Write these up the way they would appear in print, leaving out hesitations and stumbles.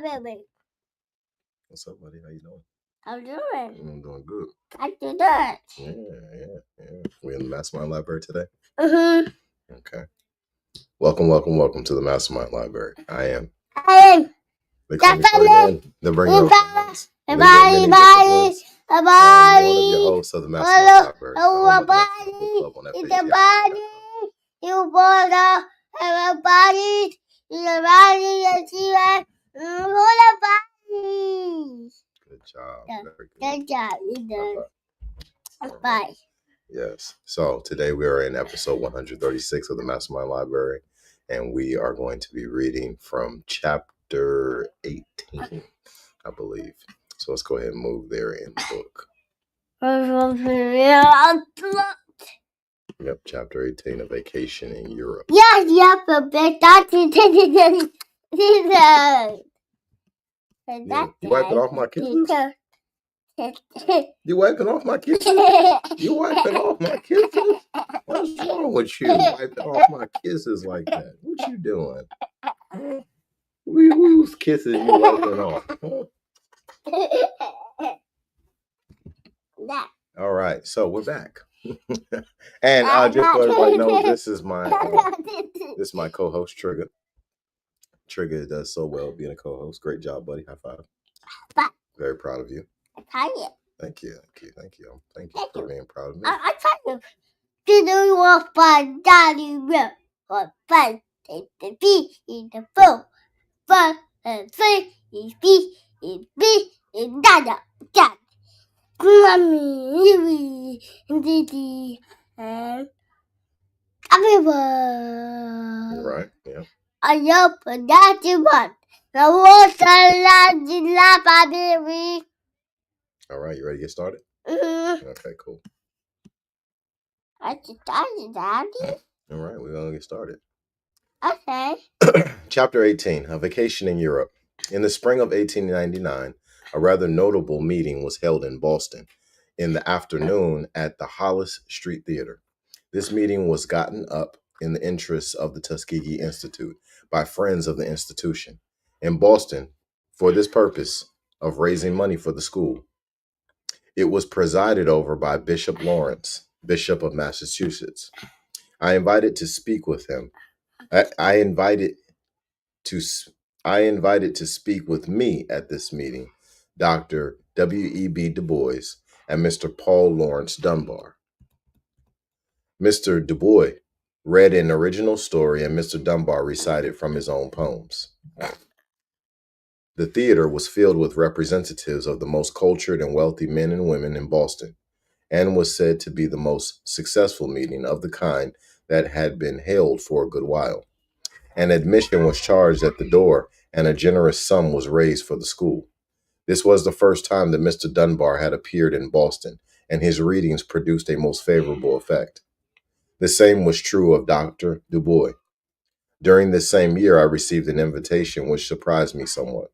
Library. What's up, buddy? How you doing? I'm doing. I'm doing good. I do that. Yeah. We're in the MasterMind Library today? Mm-hmm. Okay. Welcome to the MasterMind Library. I am. They call me Ferdinand, the bringer of science. And one of your hosts of the MasterMind Library. The home of the MasterMind Book Club on FACI. You bought up everybody in the body and see that Good job. Yeah. Very good. Good job. You done. Bye. Yes. So today we are in episode 136 of the MasterMind Library, and we are going to be reading from chapter 18, I believe. So let's go ahead and move there in the book. Yep, chapter 18, A Vacation in Europe. Yes, a bit. That's it. You wiping off my kisses? You wiping off my kisses? You wiping off my kisses? What's wrong with you? Wiping off my kisses like that? What you doing? Whose kisses you wiping off? All right, so we're back. And just so everybody knows, this is my co-host Trigger. Trigger does so well being a co-host. Great job, buddy. High five. Very proud of you. Thank you. Thank you for being proud of me. I'm trying to do more fun, Daddy Will. Or fun, take the B in the boat. Fun and free is B in Dada. Dad. Mommy, Didi, and everyone. Right, yeah. I love that one. The water library. All right, you ready to get started? Mm-hmm. Okay, cool. I just started, Daddy. All right, we're going to get started. Okay. Chapter 18, A Vacation in Europe. In the spring of 1899, a rather notable meeting was held in Boston in the afternoon at the Hollis Street Theater. This meeting was gotten up in the interests of the Tuskegee Institute by friends of the institution in Boston for this purpose of raising money for the school. It was presided over by Bishop Lawrence, Bishop of Massachusetts. I invited to speak with him. I invited to speak with me at this meeting, Dr. W.E.B. Du Bois and Mr. Paul Laurence Dunbar. Mr. Du Bois read an original story and Mr. Dunbar recited from his own poems. The theater was filled with representatives of the most cultured and wealthy men and women in Boston, and was said to be the most successful meeting of the kind that had been held for a good while. An admission was charged at the door, and a generous sum was raised for the school. This was the first time that Mr. Dunbar had appeared in Boston, and his readings produced a most favorable effect. The same was true of Dr. Du Bois. During this same year, I received an invitation which surprised me somewhat.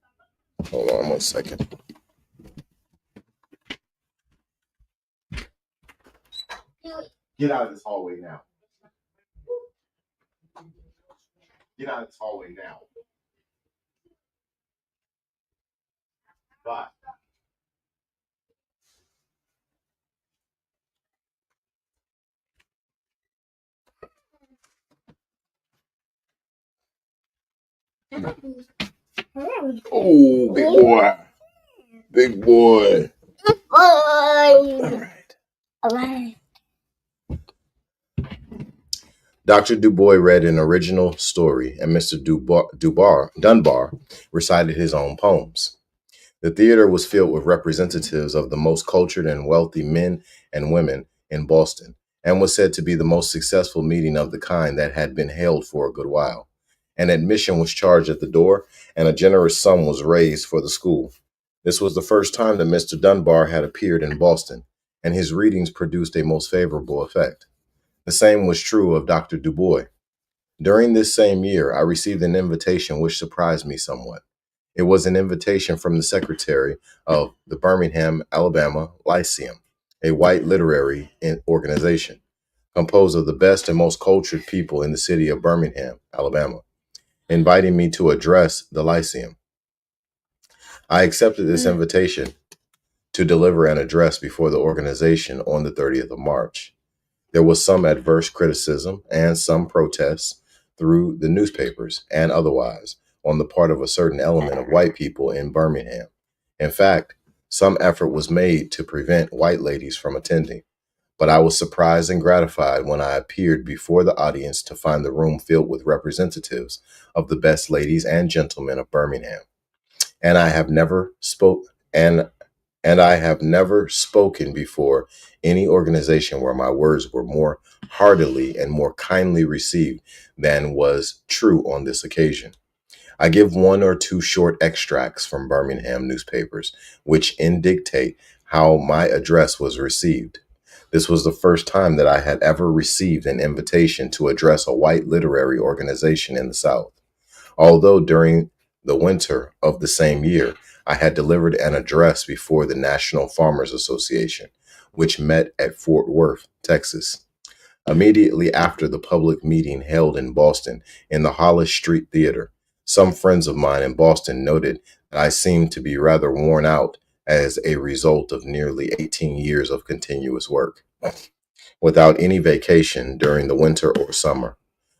Hold on 1 second. Get out of this hallway now. Get out of this hallway now. Bye. Oh, big boy. Big boy. All right. Dr. Du Bois read an original story, and Mr. Dunbar recited his own poems. The theater was filled with representatives of the most cultured and wealthy men and women in Boston, and was said to be the most successful meeting of the kind that had been held for a good while. An admission was charged at the door, and a generous sum was raised for the school. This was the first time that Mr. Dunbar had appeared in Boston, and his readings produced a most favorable effect. The same was true of Dr. Du Bois. During this same year, I received an invitation which surprised me somewhat. It was an invitation from the secretary of the Birmingham, Alabama Lyceum, a white literary organization composed of the best and most cultured people in the city of Birmingham, Alabama, inviting me to address the Lyceum. I accepted this invitation to deliver an address before the organization on the 30th of March. There was some adverse criticism and some protests through the newspapers and otherwise on the part of a certain element of white people in Birmingham. In fact, some effort was made to prevent white ladies from attending, but I was surprised and gratified when I appeared before the audience to find the room filled with representatives of the best ladies and gentlemen of Birmingham. And I have never spoke and I have never spoken before any organization where my words were more heartily and more kindly received than was true on this occasion. I give one or two short extracts from Birmingham newspapers, which indicate how my address was received. This was the first time that I had ever received an invitation to address a white literary organization in the South. Although during the winter of the same year, I had delivered an address before the National Farmers Association, which met at Fort Worth, Texas. Immediately after the public meeting held in Boston in the Hollis Street Theater, some friends of mine in Boston noted that I seemed to be rather worn out as a result of nearly 18 years of continuous work, without any vacation during the winter or summer.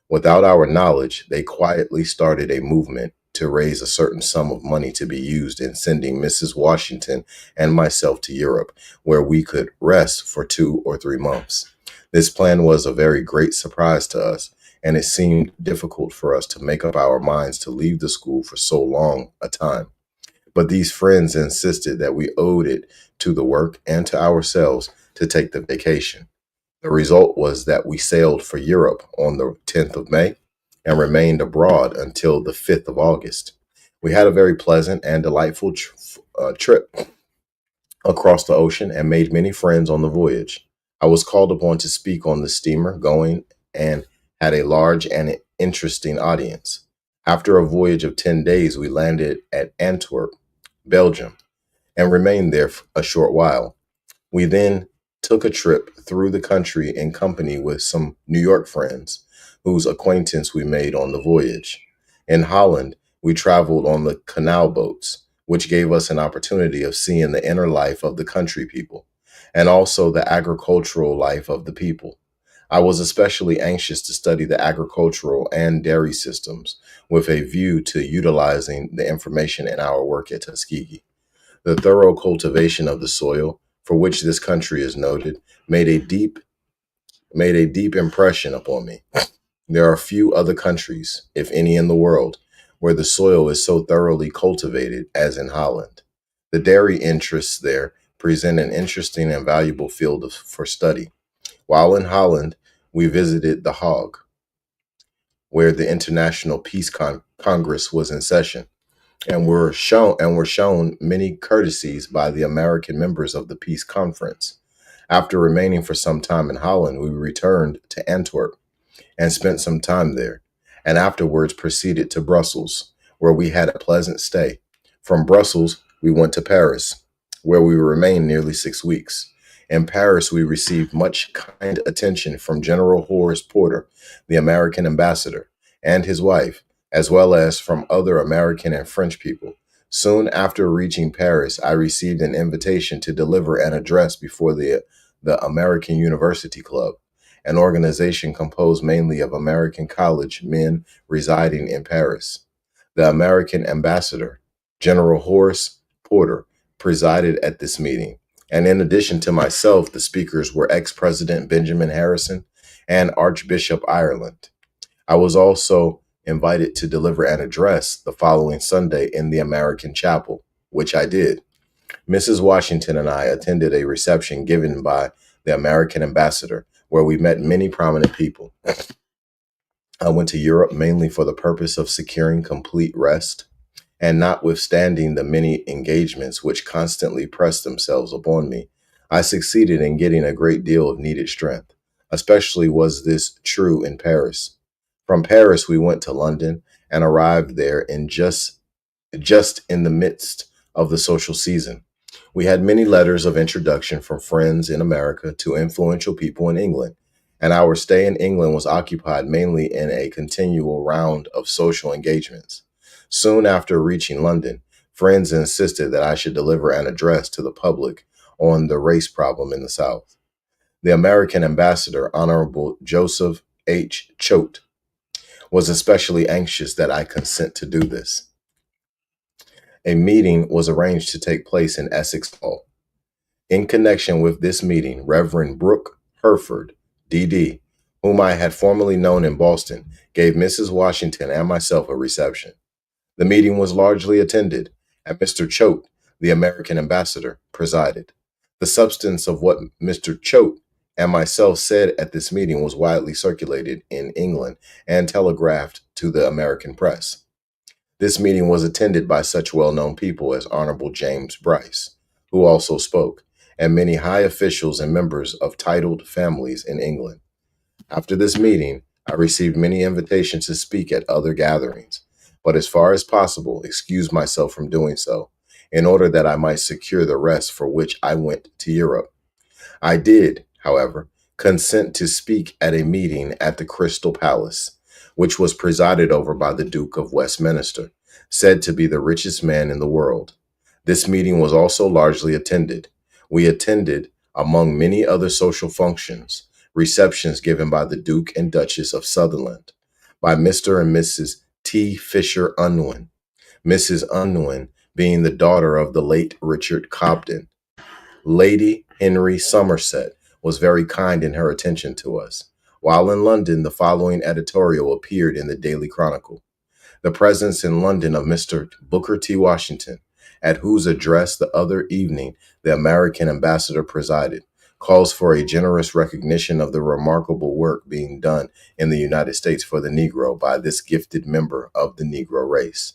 Without our knowledge, they quietly started a movement to raise a certain sum of money to be used in sending Mrs. Washington and myself to Europe, where we could rest for 2 or 3 months. This plan was a very great surprise to us, and it seemed difficult for us to make up our minds to leave the school for so long a time. But these friends insisted that we owed it to the work and to ourselves to take the vacation. The result was that we sailed for Europe on the 10th of May and remained abroad until the 5th of August. We had a very pleasant and delightful trip across the ocean and made many friends on the voyage. I was called upon to speak on the steamer going and had a large and interesting audience. After a voyage of 10 days, we landed at Antwerp, Belgium, and remained there for a short while. We then took a trip through the country in company with some New York friends whose acquaintance we made on the voyage. In Holland, we traveled on the canal boats, which gave us an opportunity of seeing the inner life of the country people and also the agricultural life of the people. I was especially anxious to study the agricultural and dairy systems with a view to utilizing the information in our work at Tuskegee. The thorough cultivation of the soil, for which this country is noted, made a deep impression upon me. There are few other countries, if any in the world, where the soil is so thoroughly cultivated as in Holland. The dairy interests there present an interesting and valuable field for study. While in Holland, we visited The Hague, where the International Peace Congress was in session, and were shown many courtesies by the American members of the peace conference. After remaining for some time in Holland, we returned to Antwerp and spent some time there, and afterwards proceeded to Brussels, where we had a pleasant stay. From Brussels, we went to Paris, where we remained nearly 6 weeks. In Paris, we received much kind attention from General Horace Porter, the American ambassador, and his wife, as well as from other American and French people. Soon after reaching Paris, I received an invitation to deliver an address before the American University Club, an organization composed mainly of American college men residing in Paris. The American ambassador, General Horace Porter, presided at this meeting. And in addition to myself, the speakers were ex-President Benjamin Harrison and Archbishop Ireland. I was also invited to deliver an address the following Sunday in the American Chapel, which I did. Mrs. Washington and I attended a reception given by the American ambassador, where we met many prominent people. I went to Europe mainly for the purpose of securing complete rest, and notwithstanding the many engagements which constantly pressed themselves upon me, I succeeded in getting a great deal of needed strength. Especially was this true in Paris. From Paris, we went to London and arrived there in just in the midst of the social season. We had many letters of introduction from friends in America to influential people in England, and our stay in England was occupied mainly in a continual round of social engagements. Soon after reaching London, Friends insisted that I should deliver an address to the public on the race problem in the South. The American ambassador, Honorable Joseph H. Choate, was especially anxious that I consent to do this. A meeting was arranged to take place in Essex Hall. In connection with this meeting, Reverend Brooke Herford, D.D., whom I had formerly known in Boston, gave Mrs. Washington and myself a reception. The meeting was largely attended, and Mr. Choate, the American ambassador, presided. The substance of what Mr. Choate and myself said at this meeting was widely circulated in England and telegraphed to the American press. This meeting was attended by such well-known people as Honorable James Bryce, who also spoke, and many high officials and members of titled families in England. After this meeting, I received many invitations to speak at other gatherings, but as far as possible, excused myself from doing so, in order that I might secure the rest for which I went to Europe. I did, however, consent to speak at a meeting at the Crystal Palace, which was presided over by the Duke of Westminster, said to be the richest man in the world. This meeting was also largely attended. We attended, among many other social functions, receptions given by the Duke and Duchess of Sutherland, by Mr. and Mrs. T. Fisher Unwin, Mrs. Unwin being the daughter of the late Richard Cobden. Lady Henry Somerset was very kind in her attention to us. While in London, the following editorial appeared in the Daily Chronicle. The presence in London of Mr. Booker T. Washington, at whose address the other evening the American ambassador presided, calls for a generous recognition of the remarkable work being done in the United States for the Negro by this gifted member of the Negro race.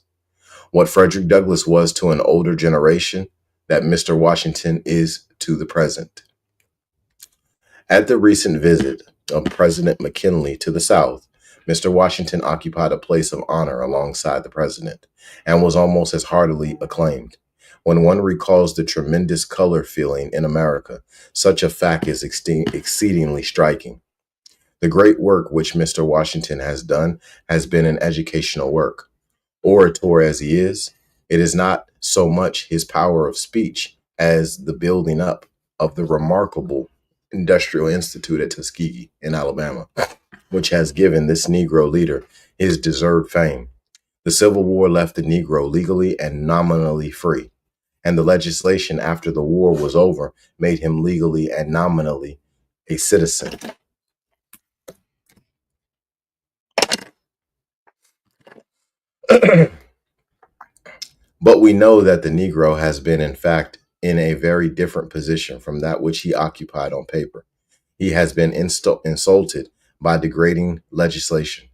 What Frederick Douglass was to an older generation, that Mr. Washington is to the present. At the recent visit of President McKinley to the South, Mr. Washington occupied a place of honor alongside the president and was almost as heartily acclaimed. When one recalls the tremendous color feeling in America, such a fact is exceedingly striking. The great work which Mr. Washington has done has been an educational work. Orator as he is, it is not so much his power of speech as the building up of the remarkable Industrial Institute at Tuskegee in Alabama, which has given this Negro leader his deserved fame. The Civil War left the Negro legally and nominally free, and the legislation after the war was over made him legally and nominally a citizen. But we know that the Negro has been, in fact, in a very different position from that which he occupied on paper. He has been insulted by degrading legislation.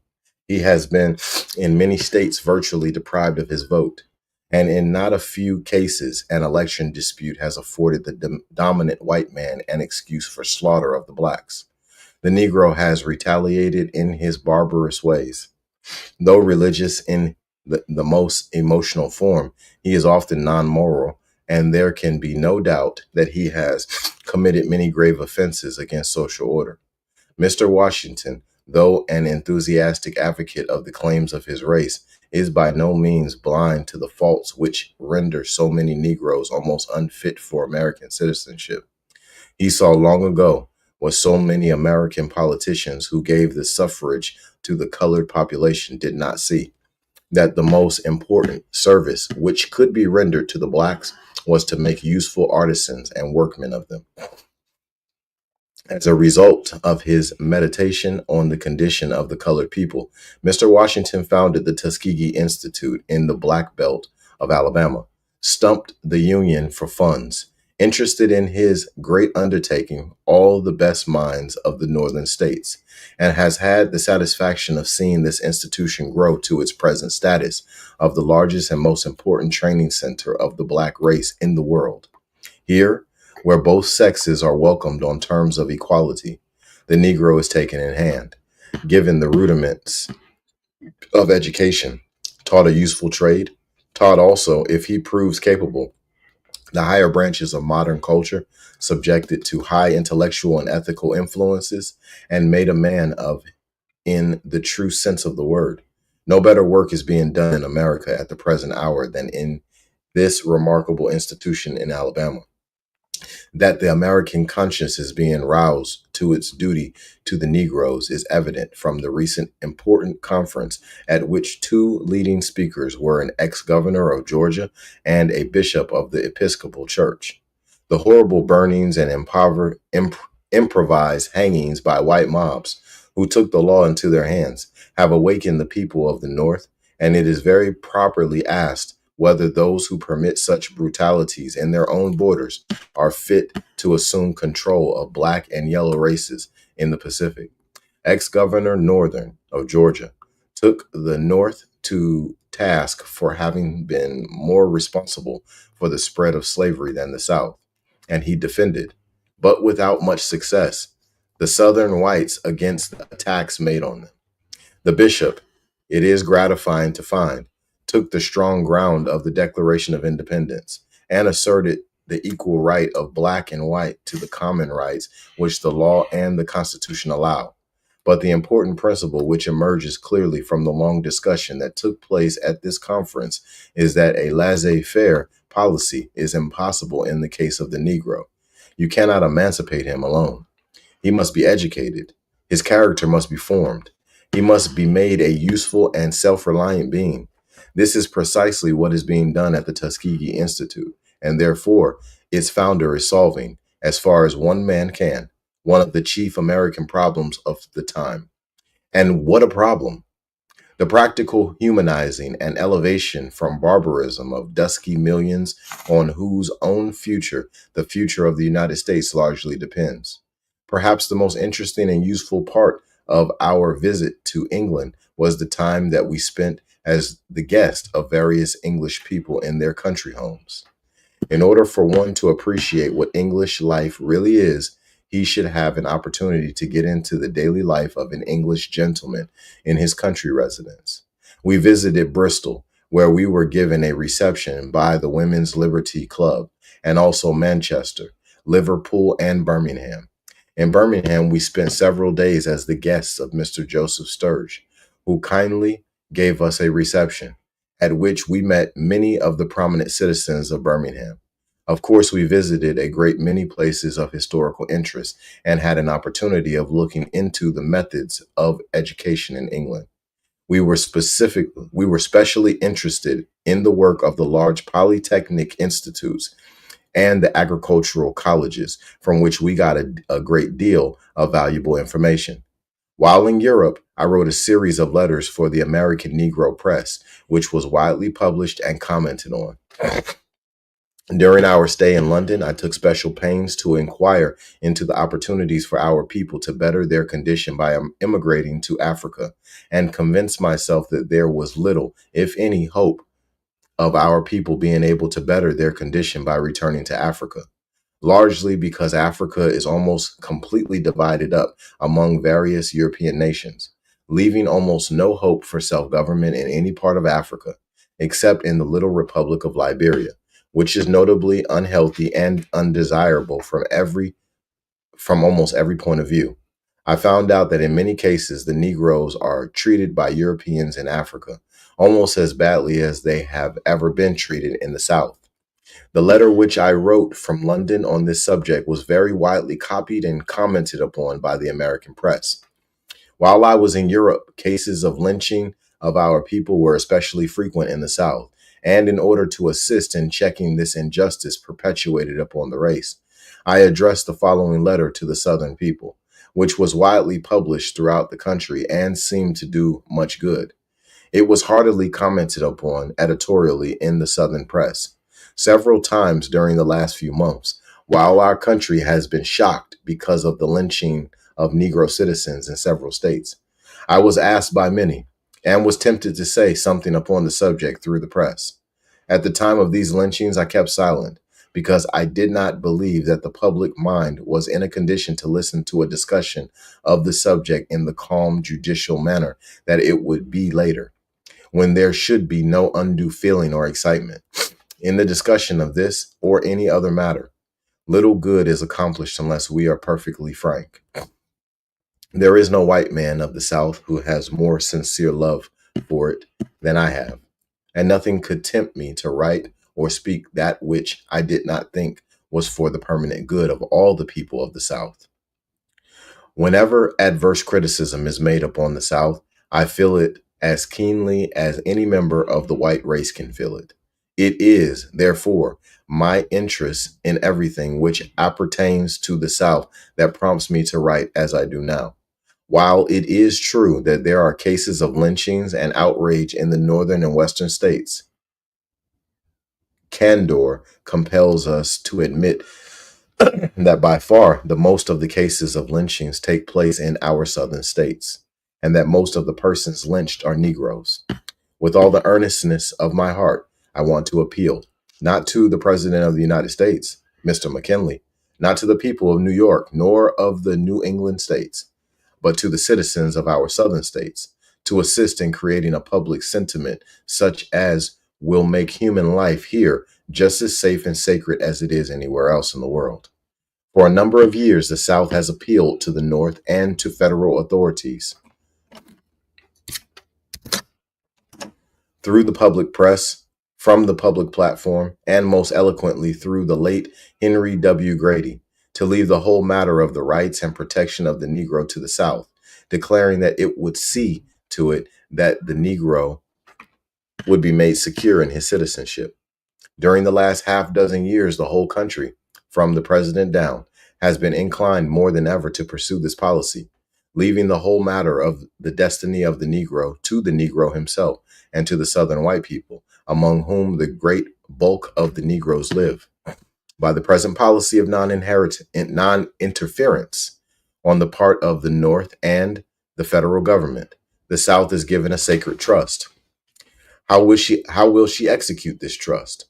He has been, in many states, virtually deprived of his vote. And in not a few cases, an election dispute has afforded the dominant white man an excuse for slaughter of the blacks. The Negro has retaliated in his barbarous ways. Though religious in the most emotional form, he is often non-moral, and there can be no doubt that he has committed many grave offenses against social order. Mr. Washington, though an enthusiastic advocate of the claims of his race, is by no means blind to the faults which render so many Negroes almost unfit for American citizenship. He saw long ago what so many American politicians who gave the suffrage to the colored population did not see, that the most important service which could be rendered to the blacks was to make useful artisans and workmen of them. As a result of his meditation on the condition of the colored people, Mr. Washington founded the Tuskegee Institute in the Black Belt of Alabama, stumped the Union for funds, interested in his great undertaking all the best minds of the northern states, and has had the satisfaction of seeing this institution grow to its present status of the largest and most important training center of the black race in the world. Here, where both sexes are welcomed on terms of equality, the Negro is taken in hand, given the rudiments of education, taught a useful trade, taught also, if he proves capable, the higher branches of modern culture, subjected to high intellectual and ethical influences, and made a man of in the true sense of the word. No better work is being done in America at the present hour than in this remarkable institution in Alabama. That the American conscience is being roused to its duty to the Negroes is evident from the recent important conference at which two leading speakers were an ex-governor of Georgia and a bishop of the Episcopal Church. The horrible burnings and improvised hangings by white mobs who took the law into their hands have awakened the people of the North, and it is very properly asked whether those who permit such brutalities in their own borders are fit to assume control of black and yellow races in the Pacific. Ex-Governor Northern of Georgia took the North to task for having been more responsible for the spread of slavery than the South, and he defended, but without much success, the Southern whites against the attacks made on them. The bishop, it is gratifying to find, took the strong ground of the Declaration of Independence and asserted the equal right of black and white to the common rights which the law and the Constitution allow. But the important principle which emerges clearly from the long discussion that took place at this conference is that a laissez-faire policy is impossible in the case of the Negro. You cannot emancipate him alone. He must be educated. His character must be formed. He must be made a useful and self-reliant being. This is precisely what is being done at the Tuskegee Institute, and therefore its founder is solving, as far as one man can, one of the chief American problems of the time. And what a problem! The practical humanizing and elevation from barbarism of dusky millions on whose own future the future of the United States largely depends. Perhaps the most interesting and useful part of our visit to England was the time that we spent as the guest of various English people in their country homes. In order for one to appreciate what English life really is, he should have an opportunity to get into the daily life of an English gentleman in his country residence. We visited Bristol, where we were given a reception by the Women's Liberty Club, and also Manchester, Liverpool, and Birmingham. In Birmingham, we spent several days as the guests of Mr. Joseph Sturge, who kindly gave us a reception, at which we met many of the prominent citizens of Birmingham. Of course, we visited a great many places of historical interest and had an opportunity of looking into the methods of education in England. We were specially interested in the work of the large polytechnic institutes and the agricultural colleges, from which we got a great deal of valuable information. While in Europe, I wrote a series of letters for the American Negro Press, which was widely published and commented on. During our stay in London, I took special pains to inquire into the opportunities for our people to better their condition by immigrating to Africa, and convinced myself that there was little, if any, hope of our people being able to better their condition by returning to Africa, largely because Africa is almost completely divided up among various European nations, leaving almost no hope for self-government in any part of Africa, except in the little Republic of Liberia, which is notably unhealthy and undesirable from almost every point of view. I found out that in many cases, the Negroes are treated by Europeans in Africa almost as badly as they have ever been treated in the South. The letter which I wrote from London on this subject was very widely copied and commented upon by the American press. While I was in Europe, cases of lynching of our people were especially frequent in the South, and in order to assist in checking this injustice perpetuated upon the race, I addressed the following letter to the Southern people, which was widely published throughout the country and seemed to do much good. It was heartily commented upon editorially in the Southern press several times during the last few months, while our country has been shocked because of the lynching of Negro citizens in several states. I was asked by many, and was tempted to say something upon the subject through the press. At the time of these lynchings, I kept silent because I did not believe that the public mind was in a condition to listen to a discussion of the subject in the calm, judicial manner that it would be later, when there should be no undue feeling or excitement. In the discussion of this or any other matter, little good is accomplished unless we are perfectly frank. There is no white man of the South who has more sincere love for it than I have, and nothing could tempt me to write or speak that which I did not think was for the permanent good of all the people of the South. Whenever adverse criticism is made upon the South, I feel it as keenly as any member of the white race can feel it. It is, therefore, my interest in everything which appertains to the South that prompts me to write as I do now. While it is true that there are cases of lynchings and outrage in the northern and western states, candor compels us to admit that by far the most of the cases of lynchings take place in our southern states, and that most of the persons lynched are Negroes. With all the earnestness of my heart, I want to appeal, not to the President of the United States, Mr. McKinley, not to the people of New York, nor of the New England states, but to the citizens of our southern states, to assist in creating a public sentiment such as will make human life here just as safe and sacred as it is anywhere else in the world. For a number of years, the South has appealed to the North and to federal authorities through the public press, from the public platform, and most eloquently through the late Henry W. Grady, to leave the whole matter of the rights and protection of the Negro to the South, declaring that it would see to it that the Negro would be made secure in his citizenship. During the last half dozen years, the whole country, from the president down, has been inclined more than ever to pursue this policy, leaving the whole matter of the destiny of the Negro to the Negro himself and to the Southern white people, among whom the great bulk of the Negroes live. By the present policy of non-interference on the part of the North and the federal government, the South is given a sacred trust. How will she execute this trust?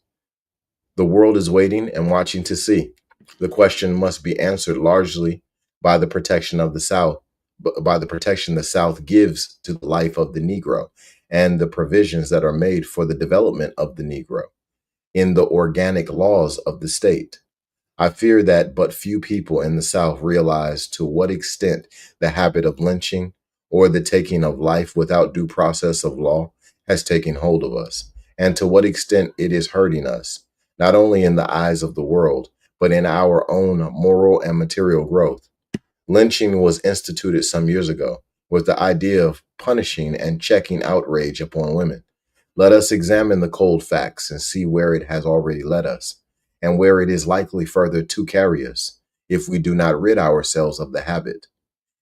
The world is waiting and watching to see. The question must be answered largely by the protection of the South, by the protection the South gives to the life of the Negro and the provisions that are made for the development of the Negro in the organic laws of the state. I fear that but few people in the South realize to what extent the habit of lynching or the taking of life without due process of law has taken hold of us, and to what extent it is hurting us, not only in the eyes of the world, but in our own moral and material growth. Lynching was instituted some years ago with the idea of punishing and checking outrage upon women. Let us examine the cold facts and see where it has already led us, and where it is likely further to carry us, if we do not rid ourselves of the habit.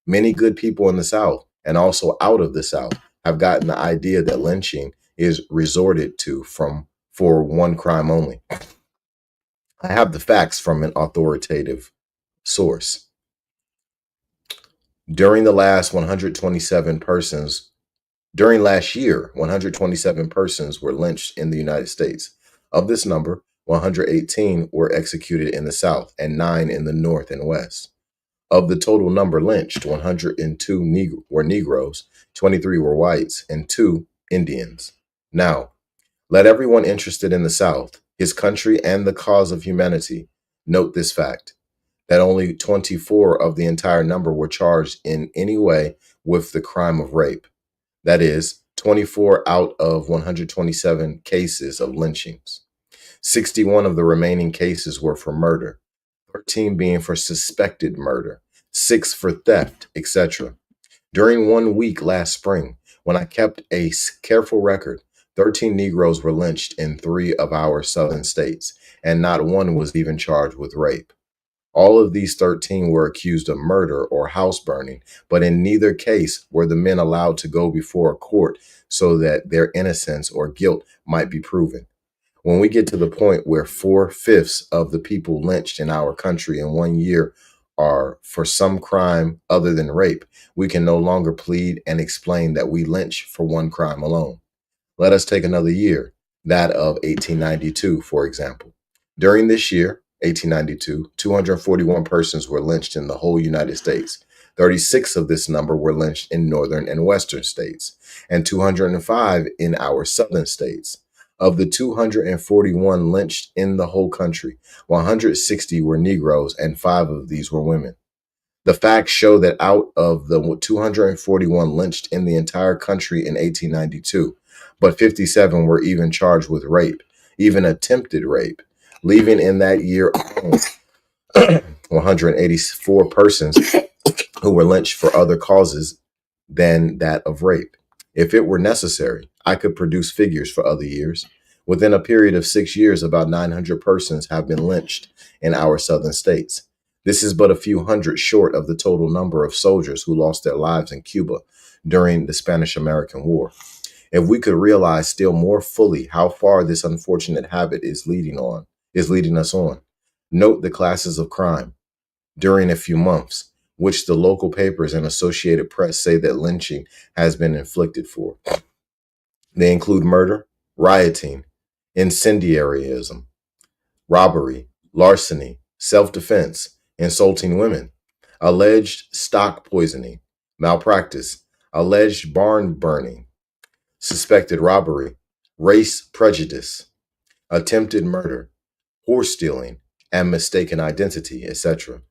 Many good people in the South, and also out of the South, have gotten the idea that lynching is resorted to for one crime only. I have the facts from an authoritative source. During last year, 127 persons were lynched in the United States. Of this number, 118 were executed in the South and 9 in the North and West. Of the total number lynched, 102 were Negroes, 23 were whites, and 2 Indians. Now, let everyone interested in the South, his country, and the cause of humanity note this fact, that only 24 of the entire number were charged in any way with the crime of rape. That is, 24 out of 127 cases of lynchings. 61 of the remaining cases were for murder, 13 being for suspected murder, 6 for theft, etc. During 1 week last spring, when I kept a careful record, 13 Negroes were lynched in 3 of our southern states, and not one was even charged with rape. All of these 13 were accused of murder or house burning, but in neither case were the men allowed to go before a court so that their innocence or guilt might be proven. When we get to the point where 4/5 of the people lynched in our country in 1 year are for some crime other than rape, we can no longer plead and explain that we lynch for one crime alone. Let us take another year, that of 1892, for example. During this year, 1892, 241 persons were lynched in the whole United States. 36 of this number were lynched in northern and western states, and 205 in our southern states. Of the 241 lynched in the whole country, 160 were Negroes, and 5 of these were women. The facts show that out of the 241 lynched in the entire country in 1892, but 57 were even charged with rape, even attempted rape, leaving in that year 184 persons who were lynched for other causes than that of rape. If it were necessary, I could produce figures for other years. Within a period of 6 years, about 900 persons have been lynched in our southern states. This is but a few hundred short of the total number of soldiers who lost their lives in Cuba during the Spanish-American War. If we could realize still more fully how far this unfortunate habit is leading us on, note the classes of crime during a few months, which the local papers and Associated Press say that lynching has been inflicted for. They include murder, rioting, incendiarism, robbery, larceny, self-defense, insulting women, alleged stock poisoning, malpractice, alleged barn burning, suspected robbery, race prejudice, attempted murder, horse stealing, and mistaken identity, etc.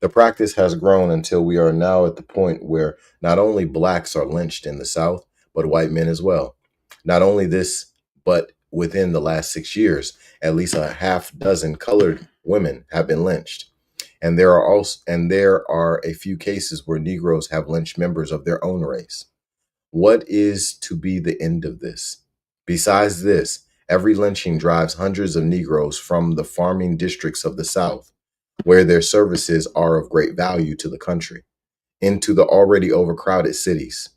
The practice has grown until we are now at the point where not only blacks are lynched in the South, but white men as well. Not only this, but within the last 6 years, at least a half dozen colored women have been lynched. And there are a few cases where Negroes have lynched members of their own race. What is to be the end of this? Besides this, every lynching drives hundreds of Negroes from the farming districts of the South, where their services are of great value to the country, into the already overcrowded cities.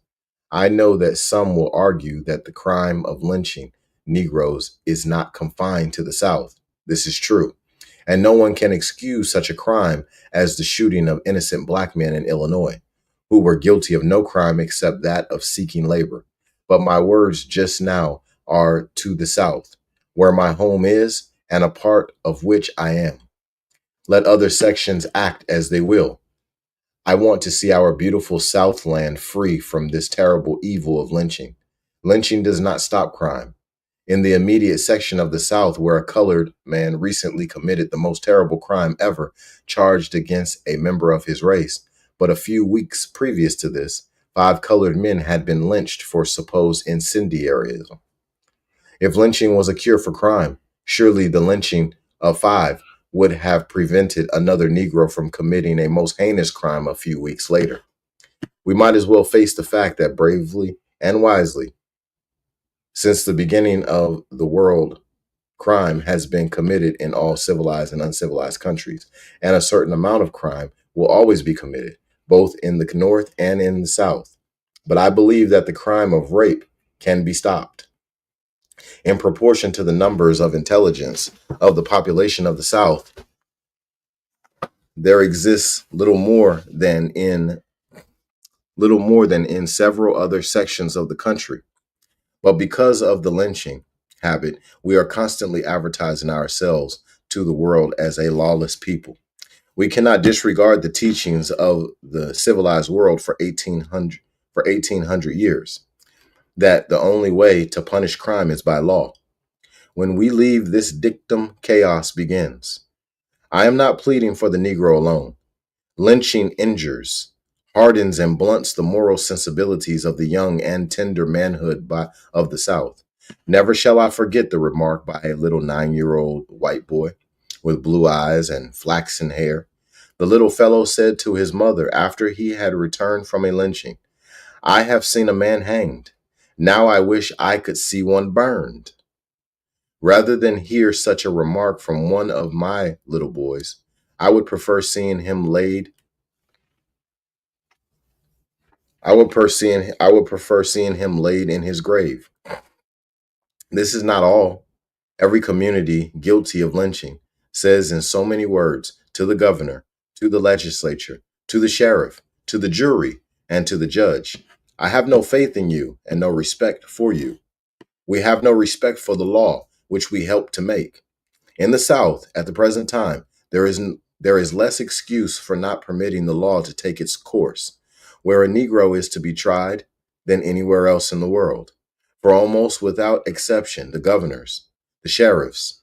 I know that some will argue that the crime of lynching Negroes is not confined to the South. This is true, and no one can excuse such a crime as the shooting of innocent black men in Illinois, who were guilty of no crime except that of seeking labor. But my words just now are to the South, where my home is and a part of which I am. Let other sections act as they will. I want to see our beautiful Southland free from this terrible evil of lynching. Lynching does not stop crime. In the immediate section of the South, where a colored man recently committed the most terrible crime ever charged against a member of his race, but a few weeks previous to this, 5 colored men had been lynched for supposed incendiarism. If lynching was a cure for crime, surely the lynching of 5 would have prevented another Negro from committing a most heinous crime a few weeks later. We might as well face the fact that bravely and wisely, since the beginning of the world, crime has been committed in all civilized and uncivilized countries, and a certain amount of crime will always be committed, both in the North and in the South. But I believe that the crime of rape can be stopped. In proportion to the numbers of intelligence of the population of the South, there exists little more than in several other sections of the country. But because of the lynching habit, we are constantly advertising ourselves to the world as a lawless people. We cannot disregard the teachings of the civilized world for 1800 years, that the only way to punish crime is by law. When we leave this dictum, chaos begins. I am not pleading for the Negro alone. Lynching injures, hardens, and blunts the moral sensibilities of the young and tender manhood of the South. Never shall I forget the remark by a little 9-year-old white boy with blue eyes and flaxen hair. The little fellow said to his mother after he had returned from a lynching, "I have seen a man hanged. Now I wish I could see one burned." Rather than hear such a remark from one of my little boys, I would prefer seeing him laid I would prefer seeing him laid in his grave. This is not all. Every community guilty of lynching says in so many words to the governor, to the legislature, to the sheriff, to the jury, and to the judge, "I have no faith in you and no respect for you. We have no respect for the law which we helped to make." In the South, at the present time, there is less excuse for not permitting the law to take its course, where a Negro is to be tried, than anywhere else in the world. For almost without exception, the governors, the sheriffs,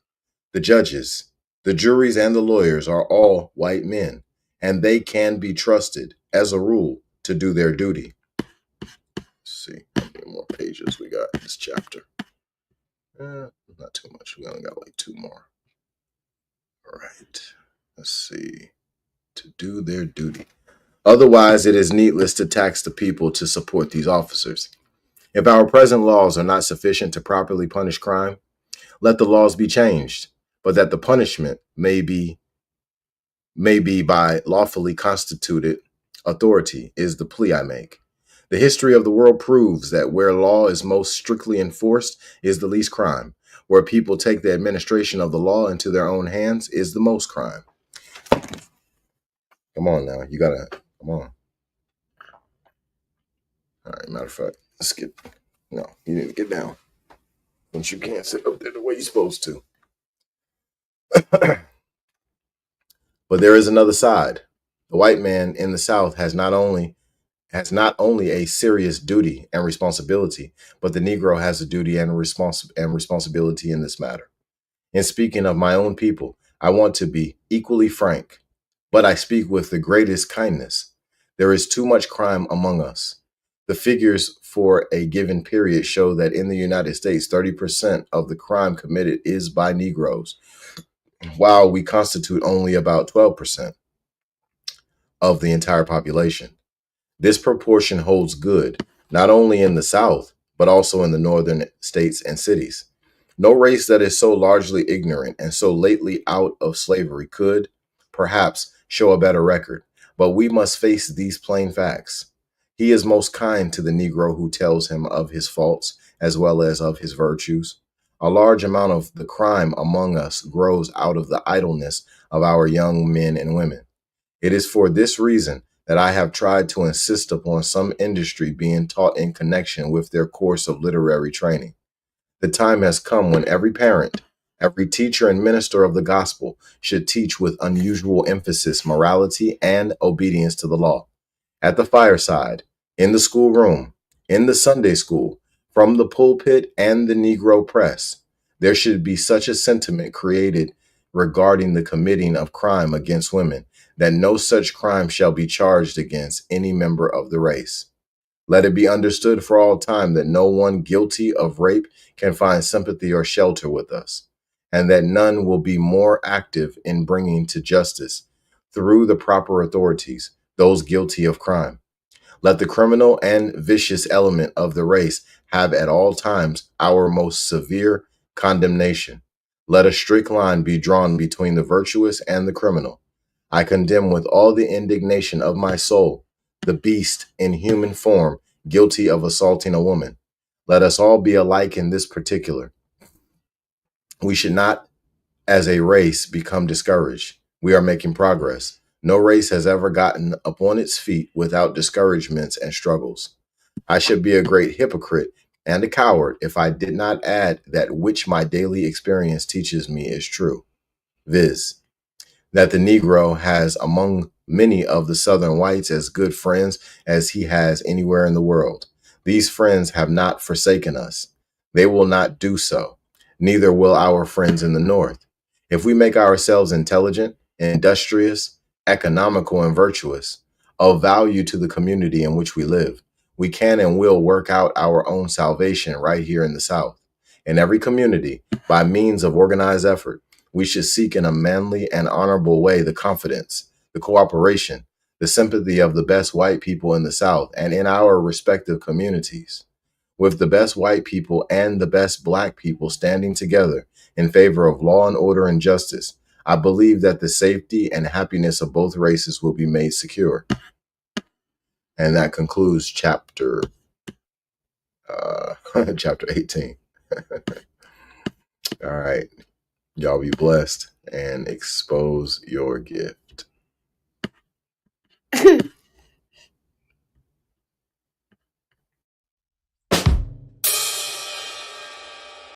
the judges, the juries, and the lawyers are all white men, and they can be trusted, as a rule, to do their duty. Let's see how many more pages we got in this chapter. not too much. We only got like 2 more. All right. Let's see. To do their duty. Otherwise, it is needless to tax the people to support these officers. If our present laws are not sufficient to properly punish crime, let the laws be changed, but that the punishment may be by lawfully constituted authority is the plea I make. The history of the world proves that where law is most strictly enforced is the least crime. Where people take the administration of the law into their own hands is the most crime. Come on now, you gotta, come on. All right, matter of fact, let's get, no, you need to get down. Since you can't sit up there the way you're supposed to. But there is another side. The white man in the South has not only a serious duty and responsibility, but the Negro has a duty and responsibility in this matter. In speaking of my own people, I want to be equally frank, but I speak with the greatest kindness. There is too much crime among us. The figures for a given period show that in the United States, 30% of the crime committed is by Negroes, while we constitute only about 12% of the entire population. This proportion holds good, not only in the South, but also in the northern states and cities. No race that is so largely ignorant and so lately out of slavery could, perhaps, show a better record, but we must face these plain facts. He is most kind to the Negro who tells him of his faults as well as of his virtues. A large amount of the crime among us grows out of the idleness of our young men and women. It is for this reason that I have tried to insist upon some industry being taught in connection with their course of literary training. The time has come when every parent, every teacher and minister of the gospel should teach with unusual emphasis morality and obedience to the law. At the fireside, in the schoolroom, in the Sunday school, from the pulpit and the Negro press, there should be such a sentiment created regarding the committing of crime against women that no such crime shall be charged against any member of the race. Let it be understood for all time that no one guilty of rape can find sympathy or shelter with us, and that none will be more active in bringing to justice, through the proper authorities, those guilty of crime. Let the criminal and vicious element of the race have at all times our most severe condemnation. Let a strict line be drawn between the virtuous and the criminal. I condemn with all the indignation of my soul the beast in human form guilty of assaulting a woman. Let us all be alike in this particular. We should not, as a race, become discouraged. We are making progress. No race has ever gotten upon its feet without discouragements and struggles. I should be a great hypocrite and a coward if I did not add that which my daily experience teaches me is true, viz., that the Negro has among many of the Southern whites as good friends as he has anywhere in the world. These friends have not forsaken us. They will not do so. Neither will our friends in the North. If we make ourselves intelligent, industrious, economical, and virtuous, of value to the community in which we live, we can and will work out our own salvation right here in the South. In every community, by means of organized effort, we should seek in a manly and honorable way the confidence, the cooperation, the sympathy of the best white people in the South and in our respective communities. With the best white people and the best black people standing together in favor of law and order and justice, I believe that the safety and happiness of both races will be made secure. And that concludes chapter 18. All right. Y'all be blessed and expose your gift.